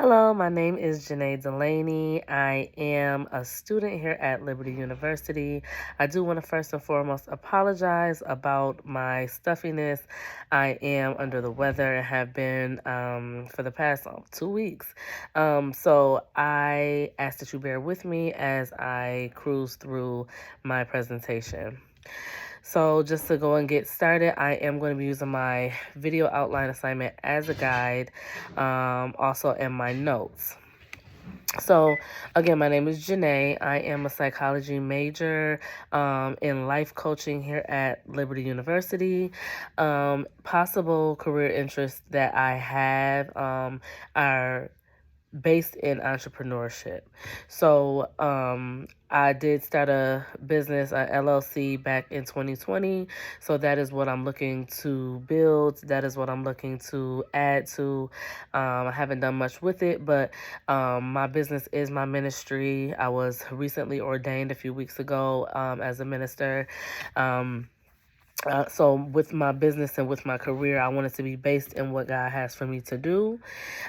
Hello, my name is DeLaney. I am a student here at Liberty University. I do want to first and foremost apologize about my stuffiness. I am under the weather and have been for the past 2 weeks. So I ask that you bear with me as I cruise through my presentation. So just to go and get started, I am going to be using my video outline assignment as a guide, also in my notes. So again, my name is Janae. I am a psychology major in life coaching here at Liberty University. Possible career interests that I have are based in entrepreneurship. So I did start a business, an LLC, back in 2020. So that is what I'm looking to build. That is what I'm looking to add to. I haven't done much with it, but my business is my ministry. I was recently ordained a few weeks ago as a minister. So with my business and with my career, I want it to be based in what God has for me to do.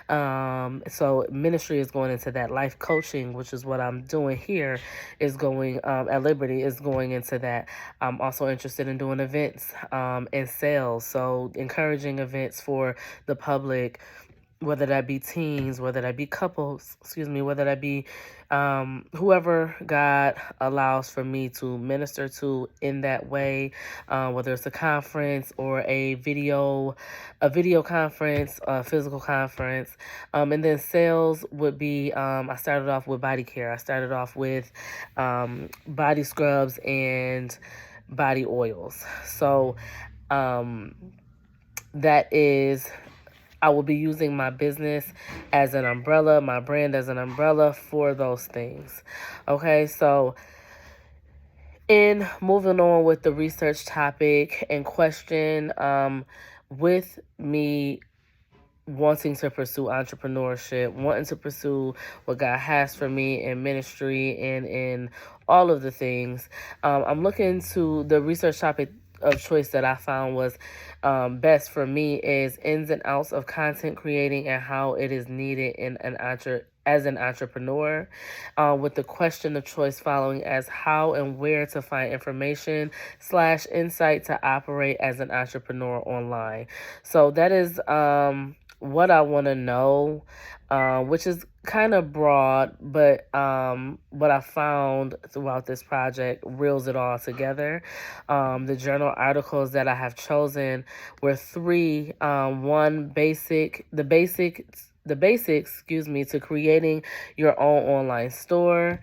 So ministry is going into that. Life coaching, which is what I'm doing here, is going at Liberty, is going into that. I'm also interested in doing events and sales. So encouraging events for the public, whether that be teens, whether that be couples, whether that be whoever God allows for me to minister to in that way, whether it's a conference or a video conference, a physical conference. And then sales would be, I started off with body care. I started off with body scrubs and body oils. So that is, I will be using my business as an umbrella, my brand as an umbrella for those things. Okay, so in moving on with the research topic and question, with me wanting to pursue entrepreneurship, wanting to pursue what God has for me in ministry and in all of the things, I'm looking to the research topic of choice that I found was best for me is ins and outs of content creating and how it is needed in as an entrepreneur, with the question of choice following as how and where to find information / insight to operate as an entrepreneur online. So that is what I want to know, which is kind of broad, but what I found throughout this project reels it all together. The journal articles that I have chosen were three. One, the basics, to creating your own online store.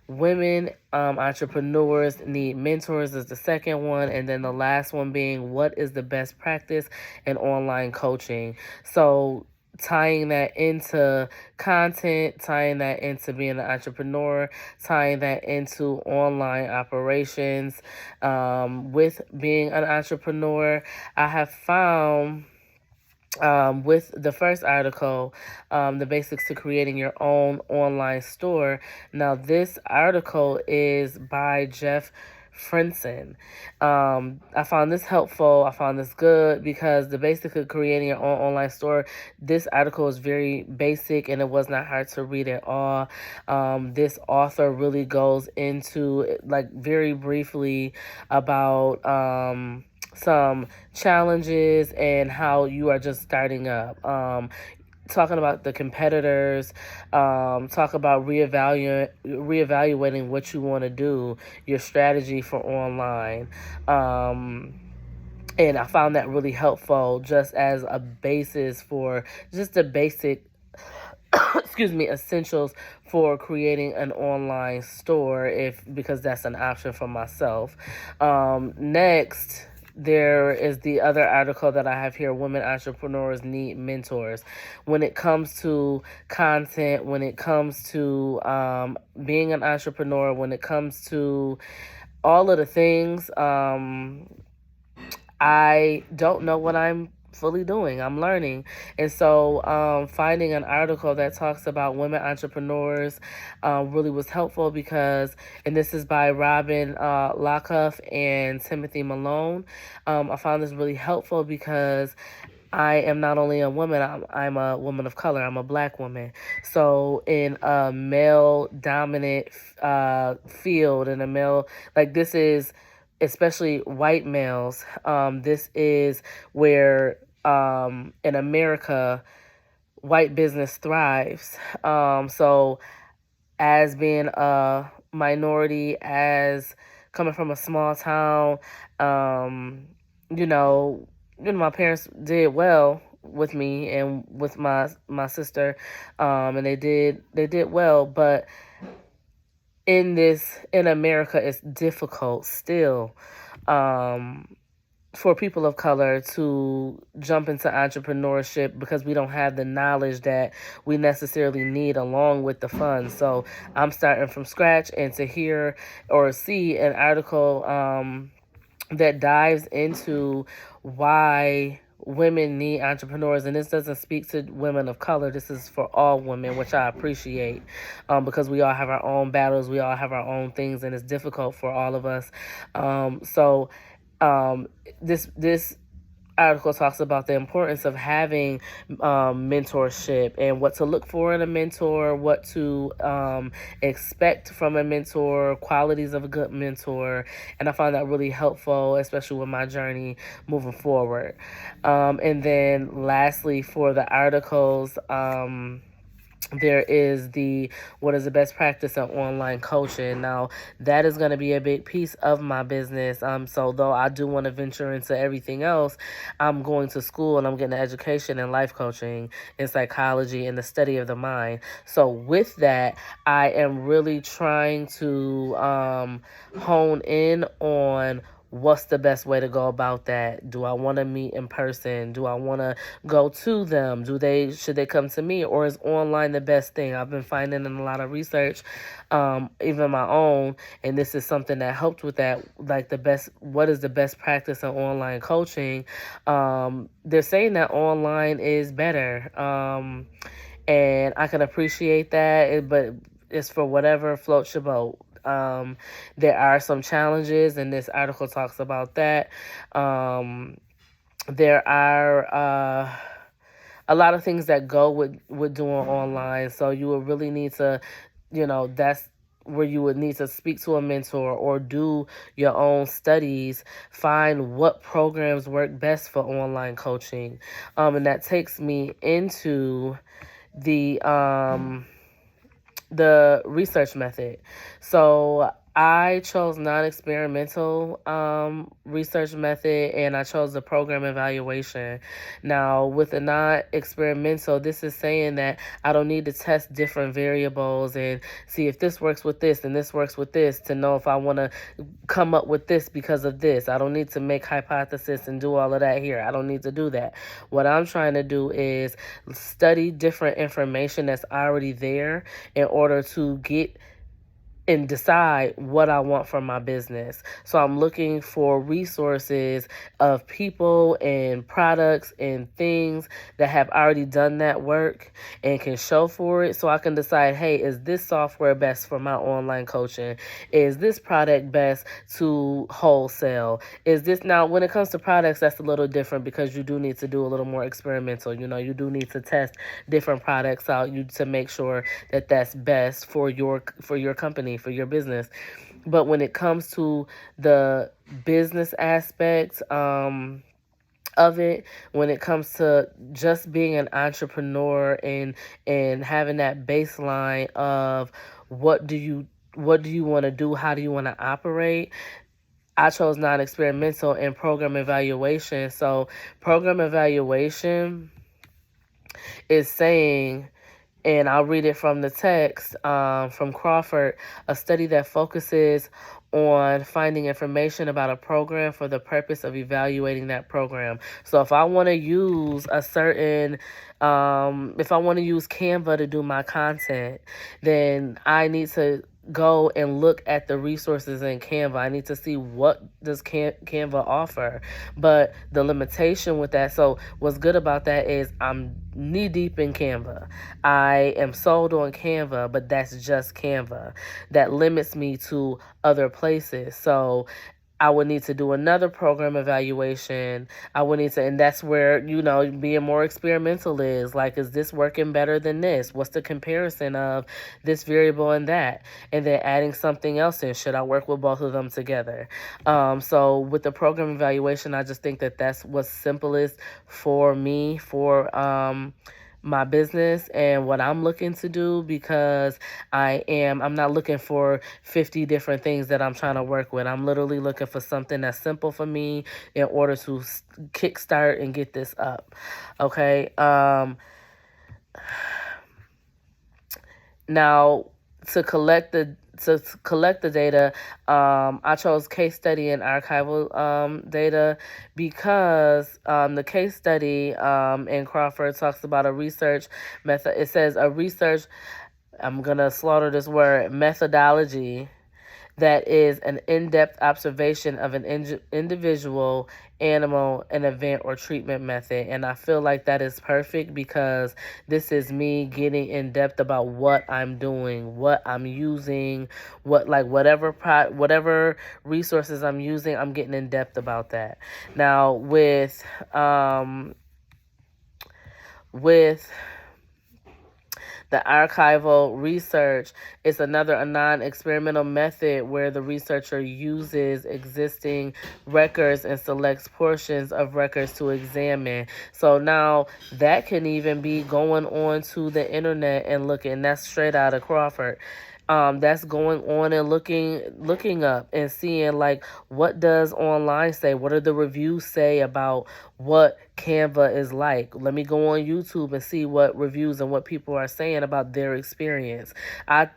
Women entrepreneurs need mentors is the second one. And then the last one being, what is the best practice in online coaching? So tying that into content, tying that into being an entrepreneur, tying that into online operations. With being an entrepreneur, I have found with the first article, the basics to creating your own online store. Now, this article is by Jeff Frenson. I found this helpful. I found this good because the basics of creating your own online store, this article is very basic and it was not hard to read at all. This author really goes into, like, very briefly about some challenges and how you are just starting up. Talking about the competitors, talk about reevaluating what you want to do, your strategy for online. And I found that really helpful just as a basis for just the basic essentials for creating an online store, because that's an option for myself. Next, there is the other article that I have here, women entrepreneurs need mentors. When it comes to content, when it comes to being an entrepreneur, when it comes to all of the things, I don't know what I'm fully doing. I'm learning. And so finding an article that talks about women entrepreneurs really was helpful because, and this is by Robin Lockuff and Timothy Malone. I found this really helpful because I am not only a woman, I'm a woman of color. I'm a black woman. So in a male dominant field, in a male, like this is, especially white males, this is where in America, white business thrives. So as being a minority, as coming from a small town, um, you know, my parents did well with me and with my sister, and they did well. But in America, it's difficult still. Um, for people of color to jump into entrepreneurship because we don't have the knowledge that we necessarily need along with the funds. So I'm starting from scratch, and to hear or see an article that dives into why women need entrepreneurs, and this doesn't speak to women of color, this is for all women, which I appreciate, because we all have our own battles, we all have our own things, and it's difficult for all of us. So um, this article talks about the importance of having mentorship and what to look for in a mentor, what to expect from a mentor, qualities of a good mentor. And I find that really helpful, especially with my journey moving forward. And then lastly, for the articles, there is the what is the best practice in online coaching. Now that is going to be a big piece of my business. So though I do want to venture into everything else, I'm going to school and I'm getting an education in life coaching, in psychology, and the study of the mind. So with that, I am really trying to hone in on what's the best way to go about that. Do I want to meet in person? Do I want to go to them? Should they come to me, or is online the best thing? I've been finding in a lot of research, even my own, and this is something that helped with that, like what is the best practice in online coaching? They're saying that online is better, and I can appreciate that, but it's for whatever floats your boat. There are some challenges, and this article talks about that. There are a lot of things that go with doing online, so you would really need to, that's where you would need to speak to a mentor or do your own studies, find what programs work best for online coaching. And that takes me into the research method. So I chose non-experimental research method, and I chose the program evaluation. Now, with the non-experimental, this is saying that I don't need to test different variables and see if this works with this and this works with this to know if I want to come up with this because of this. I don't need to make hypothesis and do all of that here. I don't need to do that. What I'm trying to do is study different information that's already there in order to get and decide what I want from my business. So I'm looking for resources of people and products and things that have already done that work and can show for it, so I can decide, hey, is this software best for my online coaching? Is this product best to wholesale? Is this, now when it comes to products, that's a little different because you do need to do a little more experimental. You do need to test different products out to make sure that that's best for your company, for your business. But when it comes to the business aspects of it, when it comes to just being an entrepreneur and having that baseline of what do you want to do, how do you want to operate, I chose non-experimental and program evaluation. So program evaluation is saying, and I'll read it from the text from Crawford, a study that focuses on finding information about a program for the purpose of evaluating that program. So if I want to use if I want to use Canva to do my content, then I need to go and look at the resources in Canva. I need to see what does Canva offer. But the limitation with that, so what's good about that is I'm knee deep in Canva. I am sold on Canva, but that's just Canva. That limits me to other places. So I would need to do another program evaluation. I would need to, and that's where, being more experimental is. Like, is this working better than this? What's the comparison of this variable and that? And then adding something else in. Should I work with both of them together? So with the program evaluation, I just think that that's what's simplest for me, for, my business and what I'm looking to do, because I'm not looking for 50 different things that I'm trying to work with. I'm literally looking for something that's simple for me in order to kickstart and get this up. Okay. Now, to collect the data, I chose case study and archival data because the case study in Crawford talks about a research method. It says a research, I'm gonna slaughter this word, methodology that is an in-depth observation of an individual, animal, an event, or treatment method. And I feel like that is perfect because this is me getting in depth about what I'm doing, what I'm using, whatever resources I'm using, I'm getting in depth about that. Now with the archival research is a non-experimental method where the researcher uses existing records and selects portions of records to examine. So now that can even be going on to the internet and looking. That's straight out of Crawford. That's going on and looking up and seeing, like, what does online say, what do the reviews say about what Canva is like. Let me go on YouTube and see what reviews and what people are saying about their experience. I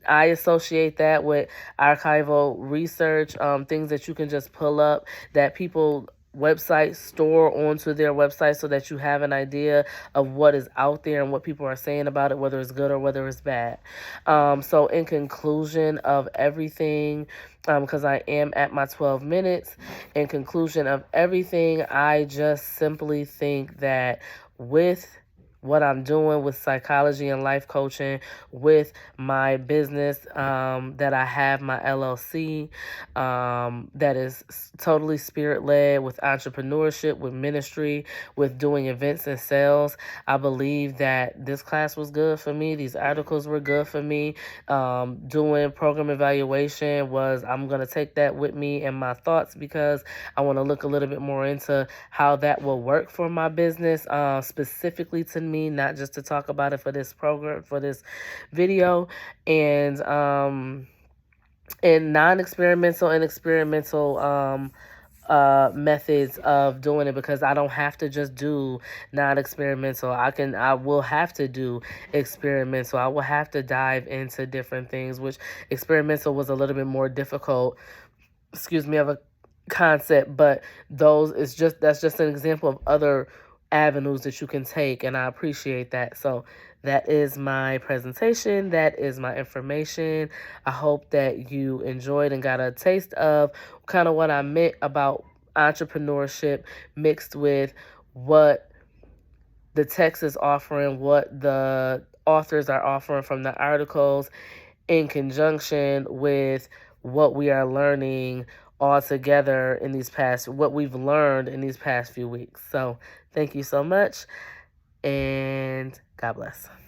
associate that with archival research, things that you can just pull up that people websites store onto their website so that you have an idea of what is out there and what people are saying about it, whether it's good or whether it's bad. So in conclusion of everything, because I am at my 12 minutes, in conclusion of everything, I just simply think that with what I'm doing with psychology and life coaching, with my business that I have, my LLC, that is totally spirit-led, with entrepreneurship, with ministry, with doing events and sales. I believe that this class was good for me. These articles were good for me. Doing program evaluation I'm going to take that with me in my thoughts because I want to look a little bit more into how that will work for my business, specifically to me, not just to talk about it for this program, for this video, and non-experimental and experimental methods of doing it, because I don't have to just do non-experimental. I will have to do experimental. I will have to dive into different things, which experimental was a little bit more difficult, of a concept, but that's just an example of other avenues that you can take, and I appreciate that. So that is my presentation. That is my information. I hope that you enjoyed and got a taste of kind of what I meant about entrepreneurship mixed with what the text is offering, what the authors are offering from the articles, in conjunction with what we are learning all together what we've learned in these past few weeks. So thank you so much, and God bless.